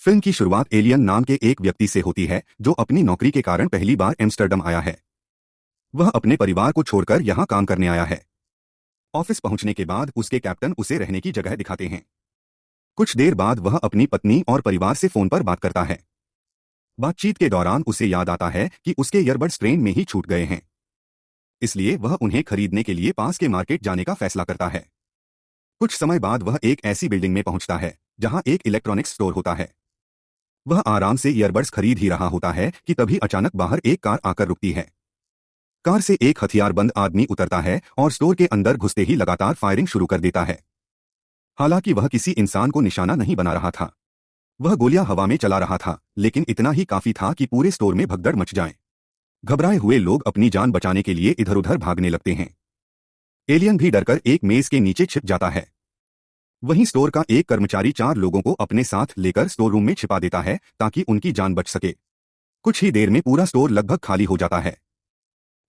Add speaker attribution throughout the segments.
Speaker 1: Film की शुरुआत alien नाम के एक व्यक्ति से होती है जो अपनी नौकरी के कारण पहली बार एम्स्टर्डम आया है। वह अपने परिवार को छोड़कर यहाँ काम करने आया है। ऑफिस पहुंचने के बाद उसके कैप्टन उसे रहने की जगह दिखाते हैं। कुछ देर बाद वह अपनी पत्नी और परिवार से फोन पर बात करता है। बातचीत के दौरान उसे याद आता है कि उसके ईयरबड्स ट्रेन में ही छूट गए हैं, इसलिए वह उन्हें खरीदने के लिए पास के मार्केट जाने का फैसला करता है। कुछ समय बाद वह एक ऐसी बिल्डिंग में पहुंचता है जहां एक इलेक्ट्रॉनिक्स स्टोर होता है। वह आराम से ईयरबड्स खरीद ही रहा होता है कि तभी अचानक बाहर एक कार आकर रुकती है। कार से एक हथियारबंद आदमी उतरता है और स्टोर के अंदर घुसते ही लगातार फायरिंग शुरू कर देता है। हालांकि वह किसी इंसान को निशाना नहीं बना रहा था। वह गोलियां हवा में चला रहा था, लेकिन इतना ही काफी था कि पूरे स्टोर में भगदड़ मच जाए। घबराए हुए लोग अपनी जान बचाने के लिए इधर उधर भागने लगते हैं। एलियन भी डरकर एक मेज के नीचे छिप जाता है। वहीं स्टोर का एक कर्मचारी 4 लोगों को अपने साथ लेकर स्टोर रूम में छिपा देता है ताकि उनकी जान बच सके। कुछ ही देर में पूरा स्टोर लगभग खाली हो जाता है।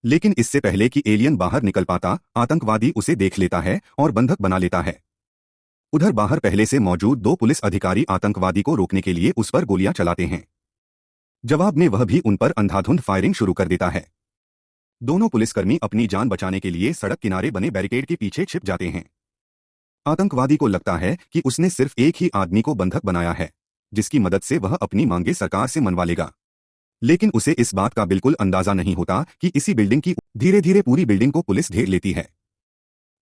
Speaker 1: लेकिन इससे पहले कि एलियन बाहर निकल पाता, आतंकवादी उसे देख लेता है और बंधक बना लेता है। उधर बाहर पहले से मौजूद 2 पुलिस अधिकारी आतंकवादी को रोकने के लिए उस पर गोलियां चलाते हैं। जवाब में वह भी उन पर अंधाधुंध फायरिंग शुरू कर देता है। दोनों पुलिसकर्मी अपनी जान बचाने के लिए सड़क किनारे बने बैरिकेड के पीछे छिप जाते हैं। आतंकवादी को लगता है कि उसने सिर्फ एक ही आदमी को बंधक बनाया है, जिसकी मदद से वह अपनी मांगे सरकार से मनवा लेगा। लेकिन उसे इस बात का बिल्कुल अंदाजा नहीं होता कि इसी बिल्डिंग की धीरे धीरे पूरी बिल्डिंग को पुलिस घेर लेती है।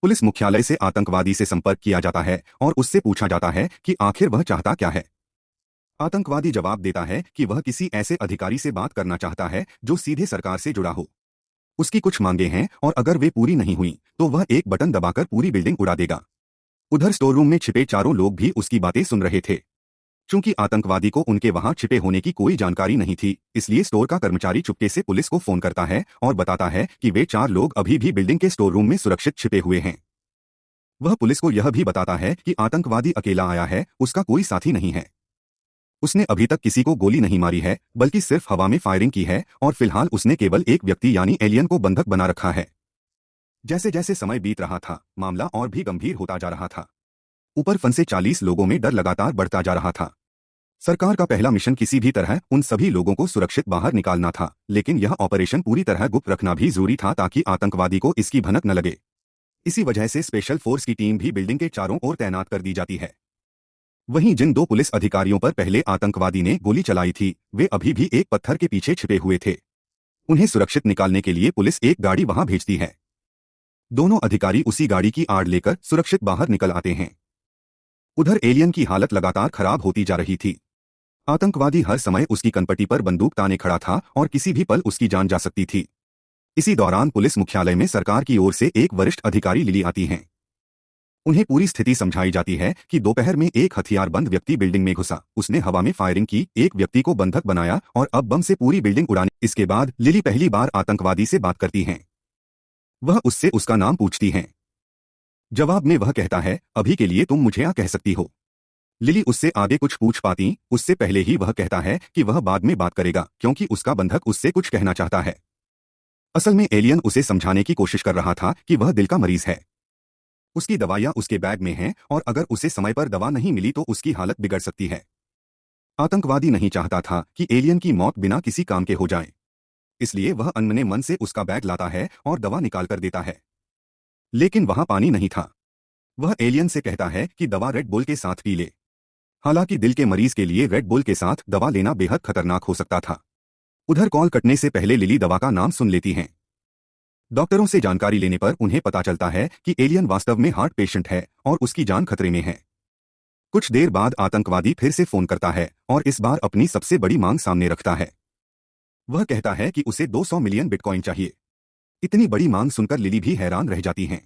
Speaker 1: पुलिस मुख्यालय से आतंकवादी से संपर्क किया जाता है और उससे पूछा जाता है कि आखिर वह चाहता क्या है। आतंकवादी जवाब देता है कि वह किसी ऐसे अधिकारी से बात करना चाहता है जो सीधे सरकार से जुड़ा हो। उसकी कुछ मांगे हैं और अगर वे पूरी नहीं हुई तो वह एक बटन दबाकर पूरी बिल्डिंग उड़ा देगा। उधर स्टोर रूम में छिपे 4 लोग भी उसकी बातें सुन रहे थे। चूंकि आतंकवादी को उनके वहां छिपे होने की कोई जानकारी नहीं थी, इसलिए स्टोर का कर्मचारी चुपके से पुलिस को फोन करता है और बताता है कि वे 4 लोग अभी भी बिल्डिंग के स्टोर रूम में सुरक्षित छिपे हुए हैं। वह पुलिस को यह भी बताता है कि आतंकवादी अकेला आया है, उसका कोई साथी नहीं है। उसने अभी तक किसी को गोली नहीं मारी है, बल्कि सिर्फ हवा में फायरिंग की है और फिलहाल उसने केवल एक व्यक्ति यानी एलियन को बंधक बना रखा है। जैसे जैसे समय बीत रहा था, मामला और भी गंभीर होता जा रहा था। ऊपर फंसे 40 लोगों में डर लगातार बढ़ता जा रहा था। सरकार का पहला मिशन किसी भी तरह उन सभी लोगों को सुरक्षित बाहर निकालना था, लेकिन यह ऑपरेशन पूरी तरह गुप्त रखना भी जरूरी था ताकि आतंकवादी को इसकी भनक न लगे। इसी वजह से स्पेशल फोर्स की टीम भी बिल्डिंग के चारों ओर तैनात कर दी जाती है। वहीं जिन 2 पुलिस अधिकारियों पर पहले आतंकवादी ने गोली चलाई थी, वे अभी भी एक पत्थर के पीछे छिपे हुए थे। उन्हें सुरक्षित निकालने के लिए पुलिस एक गाड़ी वहां भेजती है। दोनों अधिकारी उसी गाड़ी की आड़ लेकर सुरक्षित बाहर निकल आते हैं। उधर एलियन की हालत लगातार खराब होती जा रही थी। आतंकवादी हर समय उसकी कनपटी पर बंदूक ताने खड़ा था और किसी भी पल उसकी जान जा सकती थी। इसी दौरान पुलिस मुख्यालय में सरकार की ओर से एक वरिष्ठ अधिकारी लिली आती हैं। उन्हें पूरी स्थिति समझाई जाती है कि दोपहर में एक हथियारबंद व्यक्ति बिल्डिंग में घुसा, उसने हवा में फायरिंग की, एक व्यक्ति को बंधक बनाया और अब बम से पूरी बिल्डिंग उड़ाने। इसके बाद लिली पहली बार आतंकवादी से बात करती हैं। वह उससे उसका नाम पूछती हैं। जवाब में वह कहता है, अभी के लिए तुम मुझे कह सकती हो। लिली उससे आगे कुछ पूछ पाती उससे पहले ही वह कहता है कि वह बाद में बात करेगा, क्योंकि उसका बंधक उससे कुछ कहना चाहता है। असल में एलियन उसे समझाने की कोशिश कर रहा था कि वह दिल का मरीज है। उसकी दवाइयां उसके बैग में हैं और अगर उसे समय पर दवा नहीं मिली तो उसकी हालत बिगड़ सकती है। आतंकवादी नहीं चाहता था कि एलियन की मौत बिना किसी काम के हो जाए, इसलिए वह अनमने मन से उसका बैग लाता है और दवा निकाल कर देता है। लेकिन वहां पानी नहीं था। वह एलियन से कहता है कि दवा रेड बुल के साथ पी ले। हालांकि दिल के मरीज के लिए रेड बुल के साथ दवा लेना बेहद खतरनाक हो सकता था। उधर कॉल कटने से पहले लिली दवा का नाम सुन लेती हैं। डॉक्टरों से जानकारी लेने पर उन्हें पता चलता है कि एलियन वास्तव में हार्ट पेशेंट है और उसकी जान खतरे में है। कुछ देर बाद आतंकवादी फिर से फोन करता है और इस बार अपनी सबसे बड़ी मांग सामने रखता है। वह कहता है कि उसे 200 मिलियन बिटकॉइन चाहिए। इतनी बड़ी मांग सुनकर लिली भी हैरान रह जाती हैं।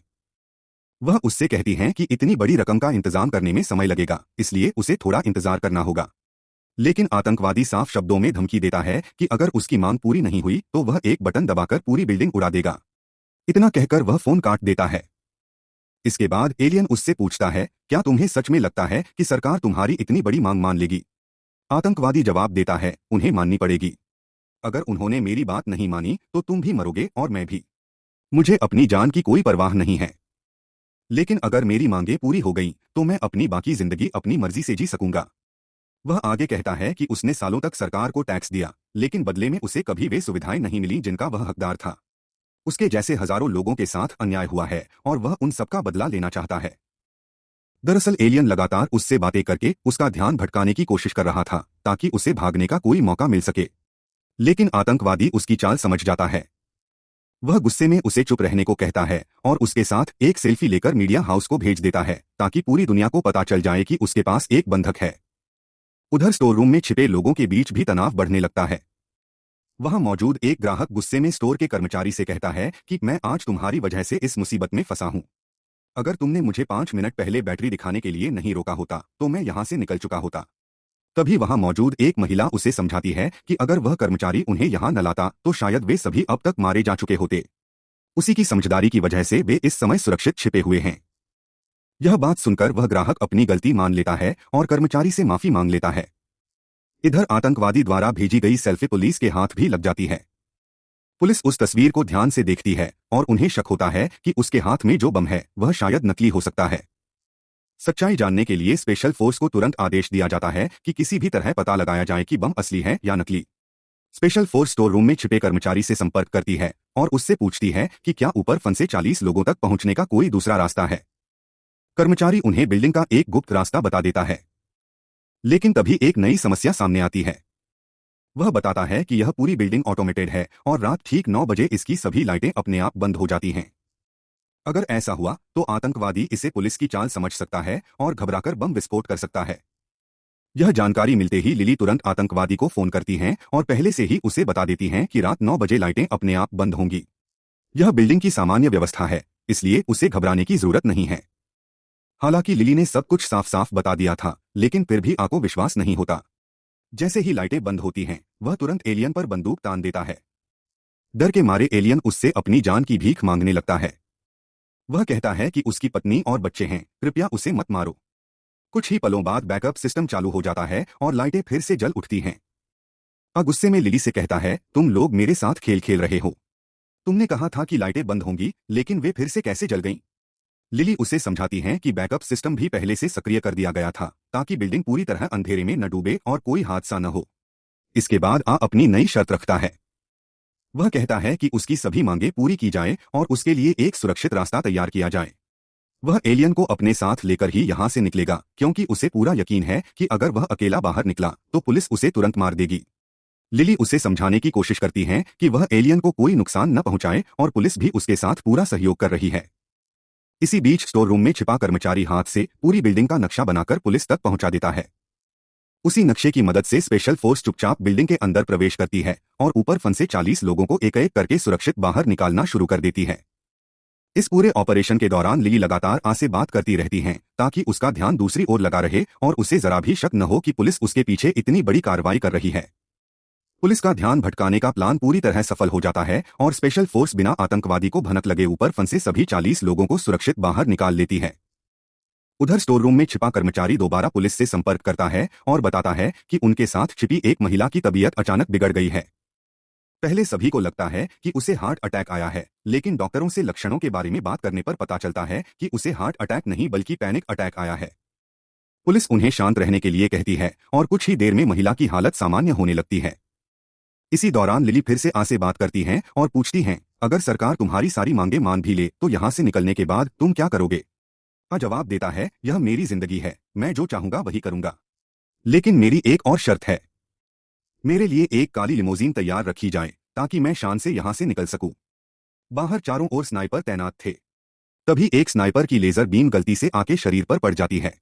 Speaker 1: वह उससे कहती हैं कि इतनी बड़ी रकम का इंतजाम करने में समय लगेगा, इसलिए उसे थोड़ा इंतजार करना होगा। लेकिन आतंकवादी साफ शब्दों में धमकी देता है कि अगर उसकी मांग पूरी नहीं हुई तो वह एक बटन दबाकर पूरी बिल्डिंग उड़ा देगा। इतना कहकर वह फोन काट देता है। इसके बाद एलियन उससे पूछता है, क्या तुम्हें सच में लगता है कि सरकार तुम्हारी इतनी बड़ी मांग मान लेगी? आतंकवादी जवाब देता है, उन्हें माननी पड़ेगी। अगर उन्होंने मेरी बात नहीं मानी तो तुम भी मरोगे और मैं भी। मुझे अपनी जान की कोई परवाह नहीं है, लेकिन अगर मेरी मांगें पूरी हो गईं तो मैं अपनी बाकी जिंदगी अपनी मर्जी से जी सकूंगा। वह आगे कहता है कि उसने सालों तक सरकार को टैक्स दिया, लेकिन बदले में उसे कभी वे सुविधाएं नहीं मिली जिनका वह हकदार था। उसके जैसे हजारों लोगों के साथ अन्याय हुआ है और वह उन सबका बदला लेना चाहता है। दरअसल एलियन लगातार उससे बातें करके उसका ध्यान भटकाने की कोशिश कर रहा था ताकि उसे भागने का कोई मौका मिल सके। लेकिन आतंकवादी उसकी चाल समझ जाता है। वह गुस्से में उसे चुप रहने को कहता है और उसके साथ एक सेल्फी लेकर मीडिया हाउस को भेज देता है ताकि पूरी दुनिया को पता चल जाए कि उसके पास एक बंधक है। उधर स्टोर रूम में छिपे लोगों के बीच भी तनाव बढ़ने लगता है। वहां मौजूद एक ग्राहक गुस्से में स्टोर के कर्मचारी से कहता है कि मैं आज तुम्हारी वजह से इस मुसीबत में फंसा हूं। अगर तुमने मुझे 5 मिनट पहले बैटरी दिखाने के लिए नहीं रोका होता तो मैं यहां से निकल चुका होता। तभी वहां मौजूद एक महिला उसे समझाती है कि अगर वह कर्मचारी उन्हें यहां न लाता तो शायद वे सभी अब तक मारे जा चुके होते। उसी की समझदारी की वजह से वे इस समय सुरक्षित छिपे हुए हैं। यह बात सुनकर वह ग्राहक अपनी गलती मान लेता है और कर्मचारी से माफी मांग लेता है। इधर आतंकवादी द्वारा भेजी गई सेल्फी पुलिस के हाथ भी लग जाती है। पुलिस उस तस्वीर को ध्यान से देखती है और उन्हें शक होता है कि उसके हाथ में जो बम है वह शायद नकली हो सकता है। सच्चाई जानने के लिए स्पेशल फोर्स को तुरंत आदेश दिया जाता है कि किसी भी तरह पता लगाया जाए कि बम असली है या नकली। स्पेशल फोर्स स्टोर रूम में छिपे कर्मचारी से संपर्क करती है और उससे पूछती है कि क्या ऊपर फंसे 40 लोगों तक पहुंचने का कोई दूसरा रास्ता है। कर्मचारी उन्हें बिल्डिंग का एक गुप्त रास्ता बता देता है। लेकिन तभी एक नई समस्या सामने आती है। वह बताता है कि यह पूरी बिल्डिंग ऑटोमेटेड है और रात ठीक 9 बजे इसकी सभी लाइटें अपने आप बंद हो जाती हैं। अगर ऐसा हुआ तो आतंकवादी इसे पुलिस की चाल समझ सकता है और घबराकर बम विस्फोट कर सकता है। यह जानकारी मिलते ही लिली तुरंत आतंकवादी को फोन करती हैं और पहले से ही उसे बता देती हैं कि रात 9 बजे लाइटें अपने आप बंद होंगी। यह बिल्डिंग की सामान्य व्यवस्था है, इसलिए उसे घबराने की जरूरत नहीं है। हालांकि लिली ने सब कुछ साफ साफ बता दिया था, लेकिन फिर भी को विश्वास नहीं होता। जैसे ही लाइटें बंद होती हैं, वह तुरंत एलियन पर बंदूक तान देता है। डर के मारे एलियन उससे अपनी जान की भीख मांगने लगता है। वह कहता है कि उसकी पत्नी और बच्चे हैं, कृपया उसे मत मारो। कुछ ही पलों बाद बैकअप सिस्टम चालू हो जाता है और लाइटें फिर से जल उठती हैं। गुस्से में लिली से कहता है, तुम लोग मेरे साथ खेल खेल रहे हो। तुमने कहा था कि लाइटें बंद होंगी, लेकिन वे फिर से कैसे जल गईं? लिली उसे समझाती हैं कि बैकअप सिस्टम भी पहले से सक्रिय कर दिया गया था ताकि बिल्डिंग पूरी तरह अंधेरे में न डूबे और कोई हादसा न हो। इसके बाद अपनी नई शर्त रखता है। वह कहता है कि उसकी सभी मांगें पूरी की जाएं और उसके लिए एक सुरक्षित रास्ता तैयार किया जाए। वह एलियन को अपने साथ लेकर ही यहां से निकलेगा, क्योंकि उसे पूरा यकीन है कि अगर वह अकेला बाहर निकला तो पुलिस उसे तुरंत मार देगी। लिली उसे समझाने की कोशिश करती है कि वह एलियन को कोई नुकसान न पहुंचाए और पुलिस भी उसके साथ पूरा सहयोग कर रही है। इसी बीच स्टोर रूम में छिपा कर्मचारी हाथ से पूरी बिल्डिंग का नक्शा बनाकर पुलिस तक पहुंचा देता है। उसी नक्शे की मदद से स्पेशल फोर्स चुपचाप बिल्डिंग के अंदर प्रवेश करती है और ऊपर फंसे 40 लोगों को एक एक करके सुरक्षित बाहर निकालना शुरू कर देती है। इस पूरे ऑपरेशन के दौरान लिली लगातार से बात करती रहती हैं ताकि उसका ध्यान दूसरी ओर लगा रहे और उसे जरा भी शक न हो कि पुलिस उसके पीछे इतनी बड़ी कार्रवाई कर रही है। पुलिस का ध्यान भटकाने का प्लान पूरी तरह सफल हो जाता है और स्पेशल फोर्स बिना आतंकवादी को भनक लगे ऊपर फंसे सभी 40 लोगों को सुरक्षित बाहर निकाल लेती है। उधर स्टोर रूम में छिपा कर्मचारी दोबारा पुलिस से संपर्क करता है और बताता है कि उनके साथ छिपी एक महिला की तबीयत अचानक बिगड़ गई है। पहले सभी को लगता है कि उसे हार्ट अटैक आया है, लेकिन डॉक्टरों से लक्षणों के बारे में बात करने पर पता चलता है कि उसे हार्ट अटैक नहीं बल्कि पैनिक अटैक आया है। पुलिस उन्हें शांत रहने के लिए कहती है और कुछ ही देर में महिला की हालत सामान्य होने लगती है। इसी दौरान लिली फिर से बात करती हैं और पूछती हैं, अगर सरकार तुम्हारी सारी मांगें मान भी ले तो यहां से निकलने के बाद तुम क्या करोगे? जवाब देता है, यह मेरी जिंदगी है, मैं जो चाहूंगा वही करूंगा। लेकिन मेरी एक और शर्त है। मेरे लिए एक काली लिमोजीन तैयार रखी जाए ताकि मैं शान से यहां से निकल सकूं। बाहर चारों ओर स्नाइपर तैनात थे। तभी एक स्नाइपर की लेजर बीम गलती से आके शरीर पर पड़ जाती है।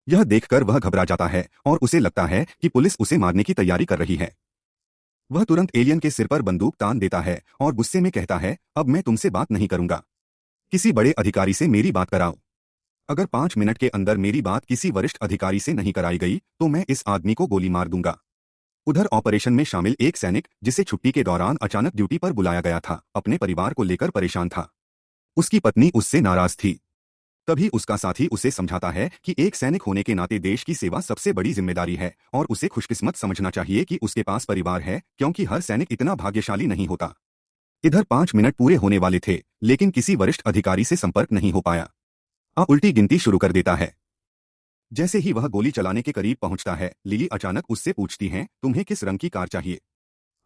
Speaker 1: यह देखकर वह घबरा जाता है और उसे लगता है कि पुलिस उसे मारने की तैयारी कर रही है। वह तुरंत एलियन के सिर पर बंदूक तान देता है और गुस्से में कहता है, अब मैं तुमसे बात नहीं करूंगा। किसी बड़े अधिकारी से मेरी बात कराओ। अगर 5 मिनट के अंदर मेरी बात किसी वरिष्ठ अधिकारी से नहीं कराई गई तो मैं इस आदमी को गोली मार दूंगा। उधर ऑपरेशन में शामिल एक सैनिक, जिसे छुट्टी के दौरान अचानक ड्यूटी पर बुलाया गया था, अपने परिवार को लेकर परेशान था। उसकी पत्नी उससे नाराज थी। तभी उसका साथी उसे समझाता है कि एक सैनिक होने के नाते देश की सेवा सबसे बड़ी जिम्मेदारी है और उसे खुशकिस्मत समझना चाहिए कि उसके पास परिवार है, क्योंकि हर सैनिक इतना भाग्यशाली नहीं होता। इधर 5 मिनट पूरे होने वाले थे, लेकिन किसी वरिष्ठ अधिकारी से संपर्क नहीं हो पाया। उल्टी गिनती शुरू कर देता है। जैसे ही वह गोली चलाने के करीब पहुंचता है, लिली अचानक उससे पूछती है, तुम्हें किस रंग की कार चाहिए?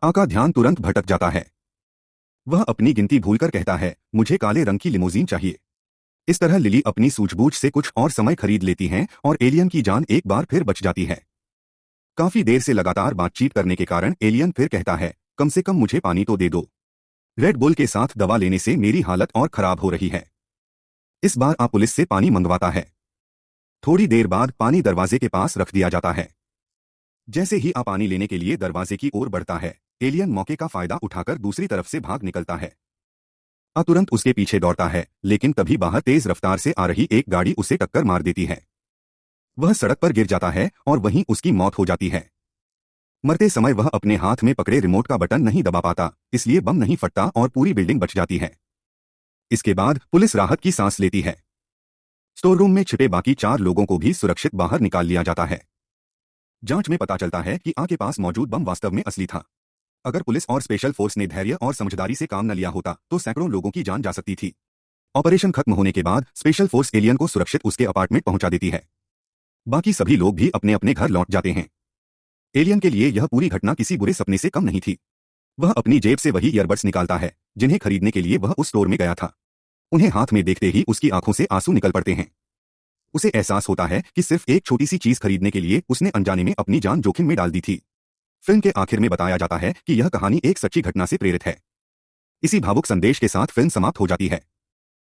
Speaker 1: का ध्यान तुरंत भटक जाता है। वह अपनी गिनती भूलकर कहता है, मुझे काले रंग की लिमोजीन चाहिए। इस तरह लिली अपनी सूझबूझ से कुछ और समय खरीद लेती हैं और एलियन की जान एक बार फिर बच जाती है। काफी देर से लगातार बातचीत करने के कारण एलियन फिर कहता है, कम से कम मुझे पानी तो दे दो। रेड बुल के साथ दवा लेने से मेरी हालत और खराब हो रही है। इस बार आप पुलिस से पानी मंगवाता है। थोड़ी देर बाद पानी दरवाजे के पास रख दिया जाता है। जैसे ही आप पानी लेने के लिए दरवाजे की ओर बढ़ता है, एलियन मौके का फायदा उठाकर दूसरी तरफ से भाग निकलता है। तुरंत उसके पीछे दौड़ता है, लेकिन तभी बाहर तेज रफ्तार से आ रही एक गाड़ी उसे टक्कर मार देती है। वह सड़क पर गिर जाता है और वहीं उसकी मौत हो जाती है। मरते समय वह अपने हाथ में पकड़े रिमोट का बटन नहीं दबा पाता, इसलिए बम नहीं फटता और पूरी बिल्डिंग बच जाती है। इसके बाद पुलिस राहत की सांस लेती है। स्टोर रूम में छिपे बाकी 4 लोगों को भी सुरक्षित बाहर निकाल लिया जाता है। जांच में पता चलता है कि के पास मौजूद बम वास्तव में असली था। अगर पुलिस और स्पेशल फोर्स ने धैर्य और समझदारी से काम न लिया होता तो सैकड़ों लोगों की जान जा सकती थी। ऑपरेशन खत्म होने के बाद स्पेशल फोर्स एलियन को सुरक्षित उसके अपार्टमेंट पहुंचा देती है। बाकी सभी लोग भी अपने अपने घर लौट जाते हैं। एलियन के लिए यह पूरी घटना किसी बुरे सपने से कम नहीं थी। वह अपनी जेब से वही ईयरबड्स निकालता है जिन्हें खरीदने के लिए वह उस स्टोर में गया था। उन्हें हाथ में देखते ही उसकी आंखों से आंसू निकल पड़ते हैं। उसे एहसास होता है कि सिर्फ एक छोटी सी चीज खरीदने के लिए उसने अनजाने में अपनी जान जोखिम में डाल दी थी। फिल्म के आखिर में बताया जाता है कि यह कहानी एक सच्ची घटना से प्रेरित है। इसी भावुक संदेश के साथ फिल्म समाप्त हो जाती है।